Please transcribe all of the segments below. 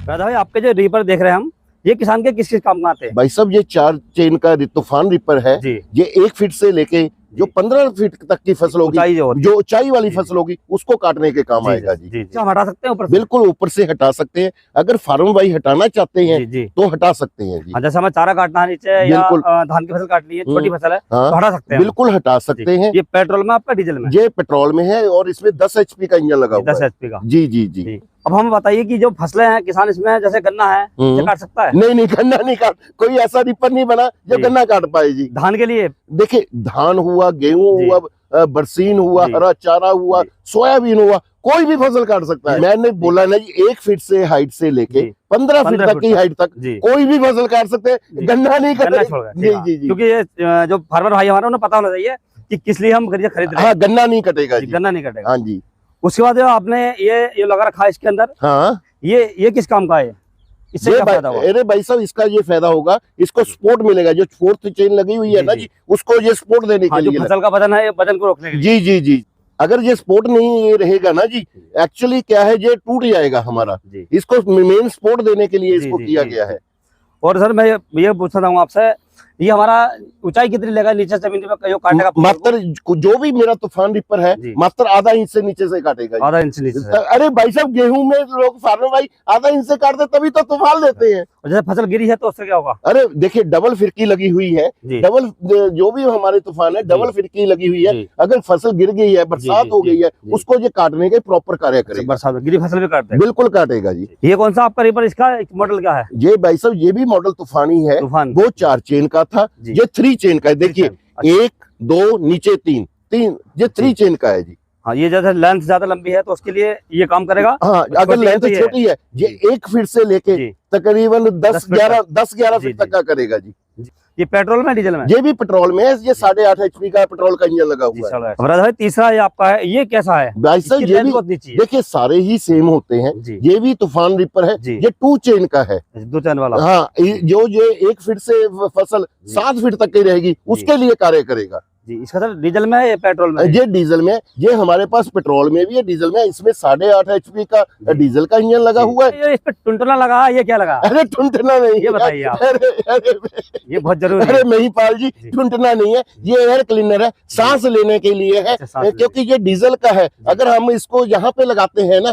राधा भाई, आपके जो रीपर देख रहे हैं हम, ये किसान के किस किस काम में आते हैं? भाई साहब, ये 4 चेन का तूफान रीपर है जी। ये 1 फीट से लेके जो 15 फीट तक की फसल होगी, जो ऊंचाई वाली फसल होगी, उसको काटने के काम आएगा जी। हम हटा सकते हैं ऊपर? बिल्कुल ऊपर से हटा सकते हैं। अगर फार्मर भाई हटाना चाहते हैं तो हटा सकते हैं जी। जैसे हमें चारा काटना है नीचे या धान की फसल काटनी है, छोटी फसल है, तो हटा सकते हैं? बिल्कुल हटा सकते हैं। ये पेट्रोल में आपका डीजल में? ये पेट्रोल में है और इसमें 10 HP का इंजन लगा हुआ है। 10 HP का? जी जी जी। अब हमें बताइए कि जो फसलें हैं, किसान इसमें जैसे गन्ना है, काट सकता है? नहीं, गन्ना नहीं काट, कोई ऐसा रीपर नहीं बना जो गन्ना काट पाए जी। धान के लिए देखिए, धान हुआ, गेहूं हुआ, बरसीन हुआ, हरा चारा हुआ, सोयाबीन हुआ, कोई भी फसल काट सकता है। मैंने बोला ना जी, 1 फीट से हाइट से लेके 15 फीट तक की हाइट तक कोई भी फसल काट सकते हैं, गन्ना नहीं कटेगा। जी जी जी। क्योंकि ये जो फार्मर भाई हमारा, उन्हें पता होना चाहिए कि किस लिए हम खरीद रहे हैं। गन्ना नहीं कटेगा जी, गन्ना नहीं कटेगा। हाँ जी। उसके बाद आपने ये लगा रखा है इसके अंदर, हाँ, ये किस काम का है? इससे क्या फायदा होगा? अरे भाई साहब, इसका ये फायदा होगा, इसको सपोर्ट मिलेगा। जो 4th चेन लगी हुई है ना जी, उसको ये सपोर्ट देने के लिए। फसल का वजन है, वजन को रोकने के लिए। जी जी जी। अगर ये सपोर्ट नहीं रहेगा ना जी, एक्चुअली क्या है, ये टूट जाएगा हमारा। इसको मेन सपोर्ट देने के लिए इसको किया गया है। और सर, मैं ये पूछना चाहूंगा आपसे, ये हमारा ऊंचाई कितनी लेगा नीचे जमीन पे काटने का? मात्र जो भी मेरा तूफान रीपर है, मात्र आधा इंच से नीचे से काटेगा। आधा इंच नीचे से? अरे भाई साहब, गेहूं में लोग फार्मर भाई आधा इंच से काटते तभी तो तूफान लेते हैं। और जैसे फसल गिरी है तो उससे क्या होगा? अरे देखिए, डबल फिरकी लगी हुई है। डबल जो भी हमारे तूफान है, डबल फिरकी लगी हुई है। अगर फसल गिर गई है, बरसात हो गई है, उसको ये काटने के प्रॉपर कार्य करेगा। बरसात गिरी फसल भी काटते हैं? बिल्कुल काटेगा जी। ये कौन सा आपका रीपर, इसका मॉडल क्या है? ये भाई साहब, ये भी मॉडल तूफानी है। वो 4 चेन का था, ये 3 चेन का है। देखिए, 1 2 नीचे 3 ये 3 चेन का है जी। हाँ, ये जैसे लेंथ ज्यादा लंबी है तो उसके लिए ये काम करेगा। हाँ, अगर लेंथ छोटी है, ये 1 फीट से लेके तकरीबन 10-11 फीट तक का करेगा जी। ये पेट्रोल में डीजल में? ये भी पेट्रोल में है। ये 8.5 HP का पेट्रोल का इंजन लगा हुआ है। भाई, तीसरा ये आपका है, ये कैसा है? भाई साहब, ये भी देखिए, सारे ही सेम होते हैं। ये भी तूफान रीपर है, ये 2 चेन का है। 2 चेन वाला? हाँ, जो ये 1 फीट से फसल 7 फीट तक की रहेगी, उसके लिए कार्य करेगा जी। इसका सर डीजल में है या पेट्रोल में? ये डीजल में। ये हमारे पास पेट्रोल में भी है, डीजल में। इसमें 8.5 HP का डीजल का इंजन लगा हुआ है। इस पे टुनटुना लगा है, ये क्या लगा? अरे टुनटुना नहीं, ये बताइए आप। ये बहुत जरूरी है। अरे महिपाल जी, टुनटुना नहीं है, ये एयर क्लीनर है, सांस लेने के लिए है। क्योंकि ये डीजल का है। अगर हम इसको यहाँ पे लगाते हैं ना,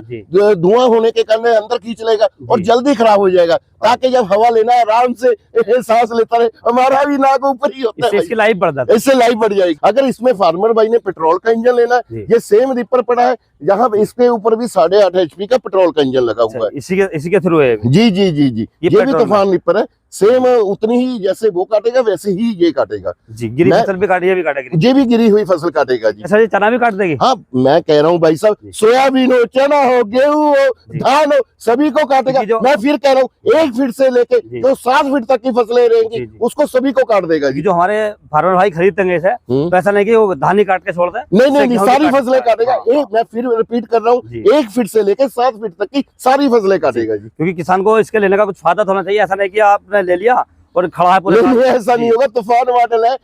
धुआं होने के कारण अंदर खींच लेगा और जल्दी खराब हो जाएगा, ताकि जब हवा लेना आराम से सांस लेता रहे। हमारा भी नाक ऊपर ही होता है, इसकी लाइफ बढ़ जाती है। इससे लाइफ बढ़ जाएगी। अगर इसमें फार्मर भाई ने पेट्रोल का इंजन लेना है, ये सेम रीपर पड़ा है, यहाँ पे इसके ऊपर भी 8.5 HP का पेट्रोल का इंजन लगा हुआ है। इसी के थ्रू है? जी जी जी जी। ये भी तूफान रीपर है, सेम उतनी ही जैसे वो काटेगा वैसे ही ये काटेगा जी। गिरी फसल भी काटेगा, ये भी काटेगा, ये भी गिरी हुई फसल काटेगा जी। अच्छा, ये चना भी काट देगी? हाँ, मैं कह रहा हूँ भाई साहब, सोयाबीन हो, चना हो, गेहूं हो, धान हो, सभी को काटेगा। मैं फिर कह रहा हूँ, 1 फीट से लेके जो 7 फीट तक की फसलें रहेंगी, उसको सभी को काट देगा जी। जो हमारे फार्मर भाई खरीदते हैं इसे, पैसा नहीं कि वो धान ही काट के छोड़ दे? नहीं, सारी फसलें काटेगा। मैं फिर रिपीट कर रहा हूँ, 1 फीट से लेके 7 फीट तक की सारी फसलें काटेगा जी। क्योंकि किसान को इसके लेने का कुछ फायदा होना चाहिए। ऐसा नहीं कि आपने ले लिया और खड़ा है पूरे। नहीं, ऐसा नहीं होगा। तूफान मॉडल है,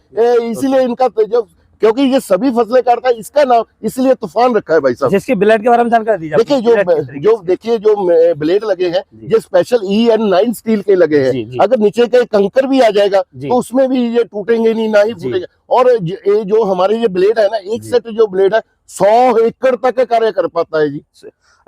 इसीलिए इनका जो, क्योंकि ये सभी फसलें काटता है, इसका नाम इसलिए तूफान रखा है भाई साहब। इसके ब्लेड के बारे में जानकारी दीजिए। देखिए, जो ब्लेड लगे हैं, ये स्पेशल EN9 स्टील के लगे हैं। अगर नीचे के कंकर भी आ जाएगा तो उसमें भी ये टूटेंगे नहीं, ना ही फूटेंगे। और ये जो हमारे ये ब्लेड है ना, एक सेट जो ब्लेड है 100 एकड़ तक कार्य कर पाता है जी।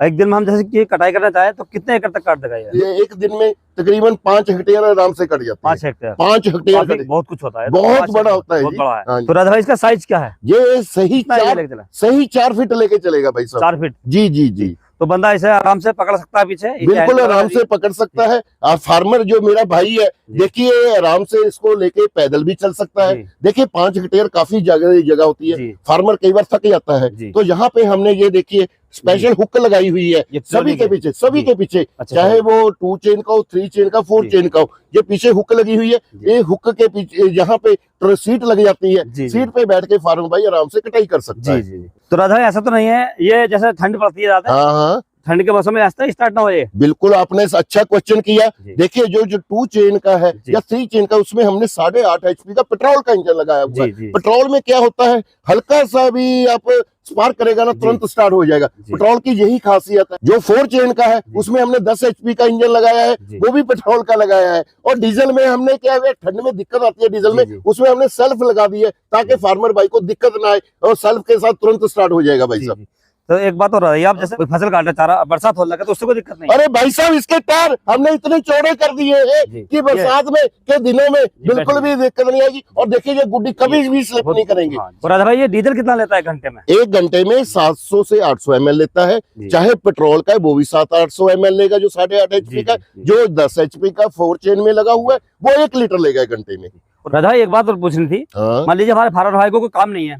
एक दिन में हम जैसे कि कटाई करना चाहे तो कितने एकड़ तक काट देगा ये? एक दिन में तकरीबन 5 हेक्टेयर आराम से कट जाता है। 5 हेक्टेयर बहुत कुछ होता है, बहुत बड़ा होता है, बहुत बड़ा है। तो राधा भाई, इसका साइज क्या है? ये सही 4 फीट लेके चलेगा भाई साहब। 4 फीट? जी जी जी। तो बंदा इसे आराम से पकड़ सकता है पीछे? बिल्कुल आराम से पकड़ सकता है। और फार्मर जो मेरा भाई है, देखिए, आराम से इसको लेके पैदल भी चल सकता है। देखिए, 5 हेक्टेयर काफी जगह होती है, फार्मर कई बार थक जाता है। तो यहाँ पे हमने ये देखिए स्पेशल हुक लगाई हुई है सभी के पीछे, चाहे वो 2 चेन का हो, 3 चेन का, 4 चेन का हो, ये पीछे हुक लगी हुई है। ये हुक के पीछे यहाँ पे सीट लग जाती है, सीट पे बैठ के फार्मर भाई आराम से कटाई कर सकता है। तो राधा, ऐसा तो नहीं है ये जैसे ठंड पड़ती है ज्यादा, हाँ, ठंड के मौसम में ऐसा स्टार्ट ना हो ये। बिल्कुल आपने अच्छा क्वेश्चन किया। जी। देखिए जो जो 2 चेन का है जी। या 3 चेन का, उसमें हमने 8.5 HP का पेट्रोल का इंजन लगाया हुआ है। जी। पेट्रोल में क्या होता है, हल्का सा भी आप स्पार्क करेगा ना तुरंत स्टार्ट हो जाएगा। पेट्रोल की यही खासियत है। जो 4 चेन का है उसमें हमने 10 HP का इंजन लगाया है, वो भी पेट्रोल का लगाया है। और डीजल में हमने क्या है, ठंड में दिक्कत आती है डीजल में, उसमें हमने सेल्फ लगा दी है ताकि फार्मर भाई को दिक्कत ना आए, और सेल्फ के साथ तुरंत स्टार्ट हो जाएगा भाई साहब। तो एक बात और है, आप जैसे कोई फसल काटना चाह रहा, बरसात होने लगा तो उससे कोई दिक्कत नहीं। अरे भाई साहब इसके टायर हमने इतने चौड़े कर दिए हैं कि बरसात में के दिनों में बिल्कुल भी दिक्कत नहीं आएगी। और देखिए ये गुड्डी कभी भी स्लिप नहीं करेंगे। और राजा भाई ये डीजल कितना लेता है घंटे में? 1 घंटे में 700 से 800 ml लेता है। चाहे पेट्रोल का है वो भी 700-800 ml लेगा, जो 8.5 HP का। जो 10 HP का 4 चेन में लगा हुआ है वो 1 लीटर लेगा 1 घंटे में। राजा भाई एक बात और पूछनी थी, मान लीजिए हमारे फार्मर भाई को कोई काम नहीं है,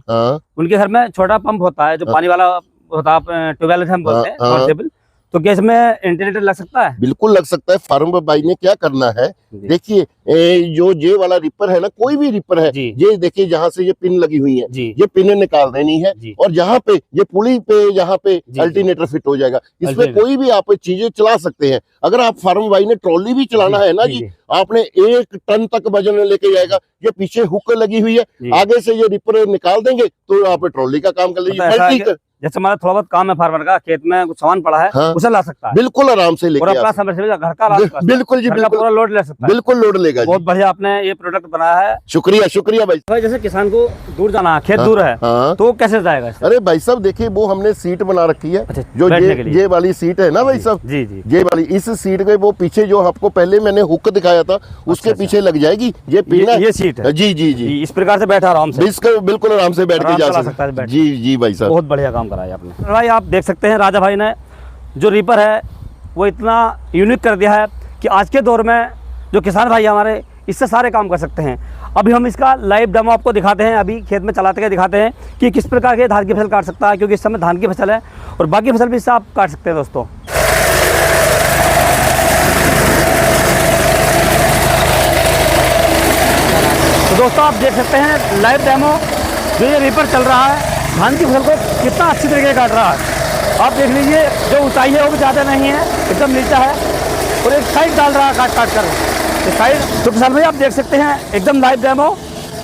उनके घर में छोटा पंप होता है जो पानी वाला होता है, ट्यूबवेल हम बोलते हैं, सबमर्सिबल, तो क्या इसमें इंटीग्रेटर लग सकता है? बिल्कुल लग सकता है। फार्मर भाई ने क्या करना है, देखिए जो ये वाला रिपर है ना, कोई भी रिपर है, ये देखिए जहाँ से ये पिन लगी हुई है, ये पिन निकाल देनी है, और यहाँ पे ये पुली पे यहाँ पे अल्टरनेटर फिट हो जाएगा। इसमें कोई भी आप चीजें चला सकते हैं। अगर आप फार्मर भाई ने ट्रॉली भी चलाना है ना जी, आपने 1 टन तक वजन लेके जाएगा। ये पीछे हुक लगी हुई है, आगे से ये रिपर निकाल देंगे तो आप ट्रॉली का काम कर लीजिए। जैसे हमारा थोड़ा बहुत काम है फार्मर का, खेत में कुछ सामान पड़ा है, उसे ला सकता है बिल्कुल आराम से लेके, अपना सबमर्सिबल घर का बिल्कुल जी बिल्कुल पूरा लोड ले सकता है, बिल्कुल लोड लेगा। बहुत बढ़िया आपने ये प्रोडक्ट बनाया है, शुक्रिया शुक्रिया भाई। जैसे किसान को दूर जाना है, खेत दूर है, तो कैसे जाएगा? अरे भाई साहब देखिए वो हमने सीट बना रखी है, जो ये वाली सीट है ना भाई साहब, ये वाली, इस सीट के वो पीछे जो आपको पहले मैंने हुक दिखाया था उसके पीछे लग जाएगी ये पीना, ये सीट है। जी जी जी, इस प्रकार से बैठा आराम से, बिल्कुल आराम से बैठ के जा सकता है। जी जी भाई साहब, बहुत बढ़िया काम कराया आपने। भाई आप देख सकते हैं राजा भाई ने जो रीपर है वो इतना यूनिक कर दिया है कि आज के दौर में जो किसान भाई हमारे इससे सारे काम कर सकते हैं। अभी हम इसका लाइव डेमो आपको दिखाते हैं, अभी खेत में चलाते हुए दिखाते हैं कि किस प्रकार के धान की फसल काट सकता है, क्योंकि इस समय धान की फसल है और बाकी फसल भी इससे आप काट सकते हैं दोस्तों। तो दोस्तों आप देख सकते हैं लाइव डेमो, जो ये रीपर चल रहा है धान की फसल को कितना अच्छी तरीके से काट रहा है। आप देख लीजिए जो ऊंचाई है वो भी ज़्यादा नहीं है, एकदम नीचा है, और एक साइड डाल रहा है काट काट कर साइड। तो किसान भाई आप देख सकते हैं एकदम लाइव डेमो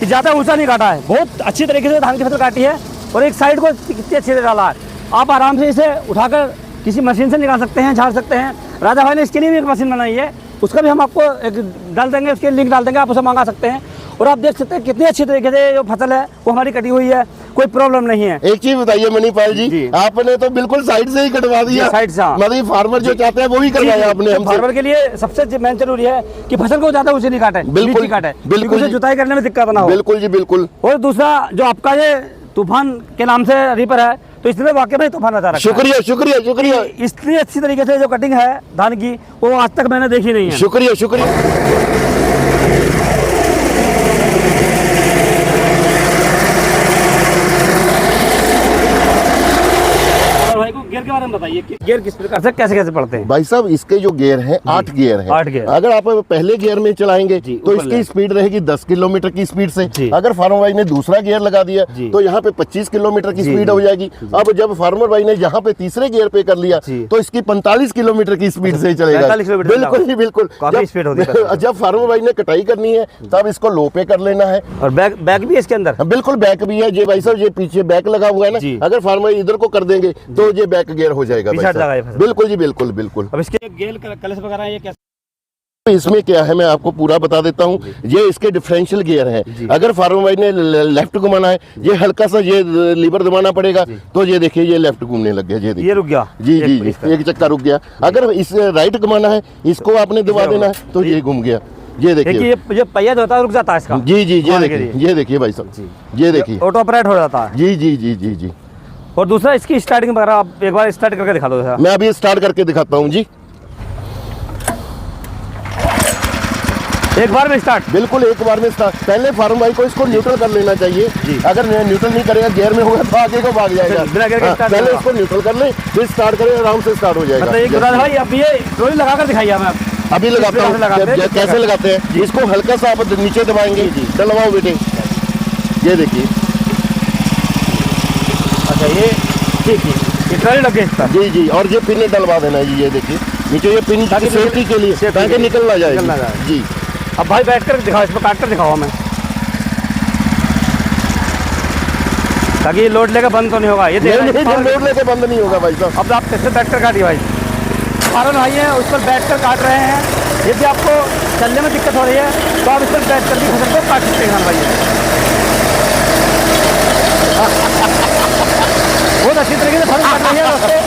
कि ज़्यादा ऊंचा नहीं काटा है, बहुत अच्छी तरीके से धान की फसल काटी है, और एक साइड को कितनी अच्छी से डाला है। आप आराम से इसे उठाकर किसी मशीन से निकाल सकते हैं, झाड़ सकते हैं। राजा भाई ने इसके लिए भी एक मशीन बनाई है, उसका भी हम आपको एक डाल देंगे, उसके लिंक डाल देंगे, आप उसे मंगा सकते हैं। और आप देख सकते हैं कितनी अच्छी तरीके से जो फसल है वो हमारी कटी हुई है, कोई प्रॉब्लम नहीं है। एक चीज बताइए मणिपाल जी, आपने तो बिल्कुल साइड से ही कटवा दिया, साइड से, मतलब फार्मर जो चाहते हैं वो ही करवाया आपने। फार्मर के लिए सबसे मेन जरूरी है कि फसल को ज्यादा ऊंची नहीं काटे, बिल्कुल काटे, बिल्कुल, जुताई करने में दिक्कत ना हो। बिल्कुल जी बिल्कुल। और दूसरा जो आपका ये तूफान के नाम से रीपर है, तो इसमें वाकई में तूफान आता है। शुक्रिया शुक्रिया शुक्रिया। इसलिए अच्छी तरीके से जो कटिंग है धान की वो आज तक मैंने देखी नहीं है। शुक्रिया शुक्रिया। गियर के बारे में बताइए कि गियर किस प्रकार से कैसे कैसे पड़ते हैं? भाई साहब इसके जो गियर हैं 8 गियर हैं। 8 गियर। अगर आप पहले गियर में चलाएंगे तो इसकी स्पीड रहेगी 10 किलोमीटर की स्पीड से। अगर फार्मर भाई ने दूसरा गियर लगा दिया तो यहाँ पे 25 किलोमीटर की स्पीड हो जाएगी। अब जब फार्मर भाई ने यहाँ पे तीसरे गियर पे कर लिया तो इसकी 45 किलोमीटर की स्पीड से चलेगा। बिल्कुल जी बिल्कुल, जब फार्मर भाई ने कटाई करनी है तब इसको लो पे कर लेना है। और बैक भी इसके अंदर? बिल्कुल बैक भी है। ये भाई साहब ये पीछे बैक लगा हुआ है ना, अगर फार्मर इधर को कर देंगे तो ये बैक गियर हो जाएगा। बिल्कुल जी बिल्कुल बिल्कुल। अब इसके गियर कलश वगैरह ये कैसे? इसमें क्या है मैं आपको पूरा बता देता हूँ। ये इसके डिफरेंशियल गियर है। अगर फार्मर भाई ने लेफ्ट घुमाना है, ये हल्का सा ये लीवर दबाना पड़ेगा तो ये देखिए ये लेफ्ट घूमने लग गया, ये रुक गया। जी जी जी, एक चक्का रुक गया। अगर इस राइट घुमाना है, इसको आपने दबा देना है तो ये घूम गया। ये देखिए ये पहिया जो होता है रुक जाता है इसका। जी जी, ये देखिए भाई साहब, ये देखिए ऑटो ऑपरेट हो जाता है। जी जी जी जी जी। और दूसरा इसकी स्टार्टिंग वगैरह आप एक बार स्टार्ट करके दिखा दो। मैं अभी स्टार्ट करके दिखाता हूँ जी। एक बार में स्टार्ट? बिल्कुल एक बार में स्टार्ट। पहले फार्मर भाई को इसको न्यूट्रल कर लेना चाहिए। अगर न्यूट्रल नहीं करेगा, गियर में होगा तो आगे को भाग जाएगा। पहले इसको न्यूट्रल कर ले, फिर स्टार्ट करें, आराम से स्टार्ट हो जाएगा। भाई अब ये ट्रॉली लगाकर दिखाइए हमें। अभी लगाता हूँ। कैसे लगाते हैं, इसको हल्का सा आप नीचे दबाएंगे। चलवाओ बेटे, ये देखिए। अच्छा ये ठीक है। ये ट्राली लग गई इस पर। जी जी, और ये पिन डलवा देना जी, ये देखिए नीचे ये पिन ताकि सेफ्टी के लिए, ताकि निकल ना जाए जी। अब भाई बैठ कर दिखाओ, इस पर काट कर दिखाओ हमें, ताकि ये लोड लेकर बंद तो नहीं होगा। ये नहीं लोड लेके बंद नहीं होगा भाई साहब। अब आप कैसे बैठ कर काटिए भाई, कारण भाई है उस पर बैठ कर काट रहे हैं। यदि आपको चलने में दिक्कत हो रही है तो आप इस पर बैठ कर भी फसल को काट सकते हैं किसान भाई। बहुत अच्छी तरीके से फसल काट रही है दोस्तों।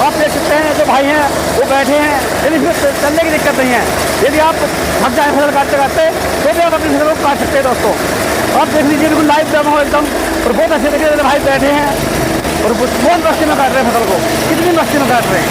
आप देख सकते हैं जो भाई हैं वो बैठे हैं, लेकिन इसमें चलने की दिक्कत नहीं है। यदि आप थक जाए फसल काटते काटते तो भी आप अपनी फसल को काट सकते हैं दोस्तों। आप देख लीजिए बिल्कुल लाइव डेमो एकदम, और बहुत अच्छे तरीके से भाई बैठे हैं और बहुत मस्ती में काट रहे हैं फसल को, कितनी मस्ती में काट रहे हैं।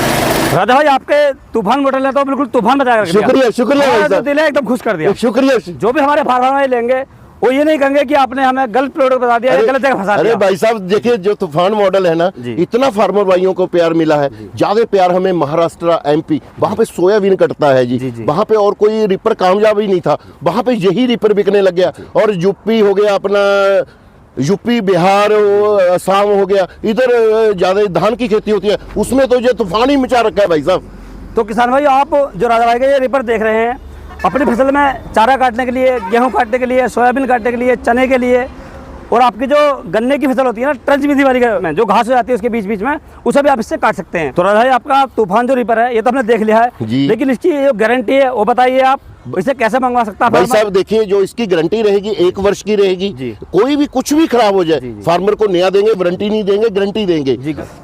राजा भाई आपके तूफान मॉडल है तो बिल्कुल तूफान बताया, शुक्रिया शुक्रिया, तो दिल है एकदम खुश कर दिया। शुक्रिया। जो भी हमारे फार्मर भाई लेंगे वो ये नहीं कहेंगे कि आपने हमें गलत प्रोडक्ट बता दिया, गलत जगह फंसा दिया। अरे भाई साहब देखिए, जो तूफान मॉडल है ना, इतना फार्मर भाइयों को प्यार मिला है, ज्यादा प्यार हमें महाराष्ट्र MP, वहाँ पे सोयाबीन कटता है जी, वहाँ पे और कोई रिपर कामयाब ही नहीं था, वहाँ पे यही रिपर बिकने लग गया। और यूपी हो गया अपना, यूपी बिहार असम हो गया, इधर ज्यादा धान की खेती होती है, उसमें तो ये तूफान ही मचा रखा है भाई साहब। तो किसान भाई आप जो राजा भाई का ये रिपर देख रहे हैं, अपनी फसल में चारा काटने के लिए, गेहूं काटने के लिए, सोयाबीन काटने के लिए, चने के लिए, और आपकी जो गन्ने की फसल होती है ना ट्रंच विधि वाली में जो घास हो जाती है उसके बीच बीच में, उसे भी आप इससे काट सकते हैं। तो राजा भाई आपका तूफान जो रिपर है ये तो हमने देख लिया है, लेकिन इसकी जो गारंटी है वो बताइए आप, इसे कैसे मंगवा सकता है भाई साहब? देखिए, जो इसकी गारंटी रहेगी 1 वर्ष की रहेगी, कोई भी कुछ भी खराब हो जाए फार्मर को नया देंगे, वारंटी नहीं देंगे, गारंटी देंगे।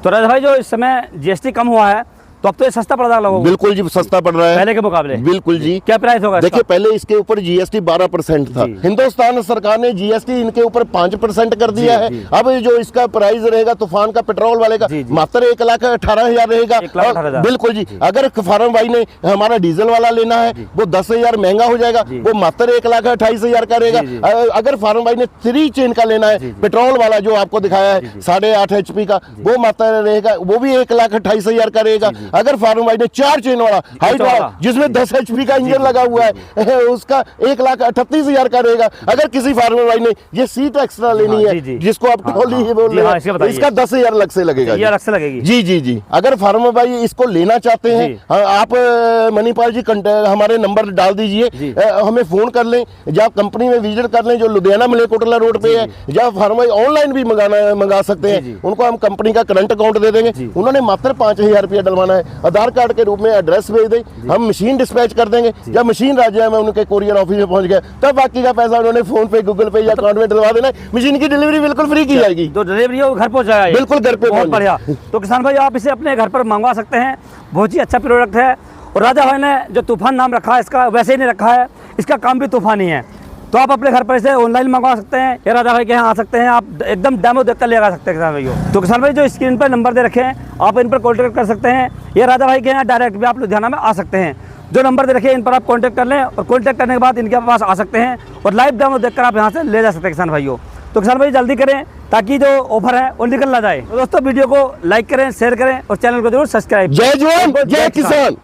तो राजा भाई जो इस समय GST कम हुआ है तो अब तो ये सस्ता पड़ रहा है लोगों को। बिल्कुल जी, सस्ता पड़ रहा है पहले के मुकाबले। बिल्कुल जी। क्या प्राइस होगा? देखिए पहले इसके ऊपर GST 12% था, हिंदुस्तान सरकार ने GST इनके ऊपर 5% कर दिया है। अब जो इसका प्राइस रहेगा तूफान का, पेट्रोल वाले का, मात्र 1,18,000 रहेगा। बिल्कुल जी। अगर फार्म भाई ने हमारा डीजल वाला लेना है वो 10,000 महंगा हो जाएगा, वो मात्र 1,28,000 का रहेगा। अगर फार्म भाई ने 3 चेन का लेना है, पेट्रोल वाला जो आपको दिखाया है 8.5 HP का, वो मात्र रहेगा, वो भी 1,28,000 का रहेगा। अगर फार्म भाई ने 4 चेन वाला हाइट वाला जिसमें 10 HP का इंजन लगा हुआ है, उसका 1,38,000 का रहेगा। अगर किसी फार्मर भाई ने ये सीट एक्स्ट्रा लेनी है, जिसको आप ट्रॉली ही बोल रहे हैं, इसका 10,000 अलग से लगेगा। अलग से लगेगी जी जी जी। अगर फार्मर भाई इसको लेना चाहते हैं, आप मणिपाल जी हमारे नंबर डाल दीजिए, हमें फोन कर लें, या कंपनी में विजिट कर लें जो लुधियाना मलेरकोटला रोड पे है, या फार्मर भाई ऑनलाइन भी मंगा सकते हैं। उनको हम कंपनी का करंट अकाउंट दे देंगे, उन्होंने मात्र 5,000 रुपया डलवाना है, आधार कार्ड के रूप में एड्रेस भेज दें, हम मशीन डिस्पैच कर देंगे। जब मशीन राज्य में उनके कोरियर ऑफिस में पहुंच गया, तब बाकी का पैसा उन्होंने फोन पे, गूगल पे या अकाउंट में डलवा देना है। मशीन की डिलीवरी बिल्कुल फ्री की जाएगी। तो डिलीवरी वो घर पहुंच जाएगा, बिल्कुल घर पे। बहुत बढ़िया। तो किसान भाई आप इसे अपने घर पर मंगवा सकते हैं, बहुत ही अच्छा प्रोडक्ट है। और राजा भाई ने जो तूफान नाम रखा है इसका वैसे ही नहीं रखा है, इसका काम भी तूफान ही है। तो आप अपने घर पर इसे ऑनलाइन मंगवा सकते हैं या राजा भाई के यहाँ आ सकते हैं, आप एकदम डेमो देखकर ले आ सकते हैं किसान भाइयों। तो किसान भाई जो स्क्रीन पर नंबर दे रखे हैं आप इन पर कॉन्टैक्ट कर सकते हैं, या राजा भाई के यहाँ डायरेक्ट भी आप लुधियाना में आ सकते हैं। जो नंबर दे रखे हैं इन पर आप कॉन्टैक्ट कर लें, और कॉन्टैक्ट करने के बाद इनके पास आ सकते हैं और लाइव डेमो देखकर आप यहाँ से ले जा सकते हैं किसान भाइयों। तो किसान भाई जल्दी करें ताकि जो ऑफर है वो निकल ना जाए। तो दोस्तों वीडियो को लाइक करें, शेयर करें और चैनल को जरूर सब्सक्राइब। जय जवान जय किसान।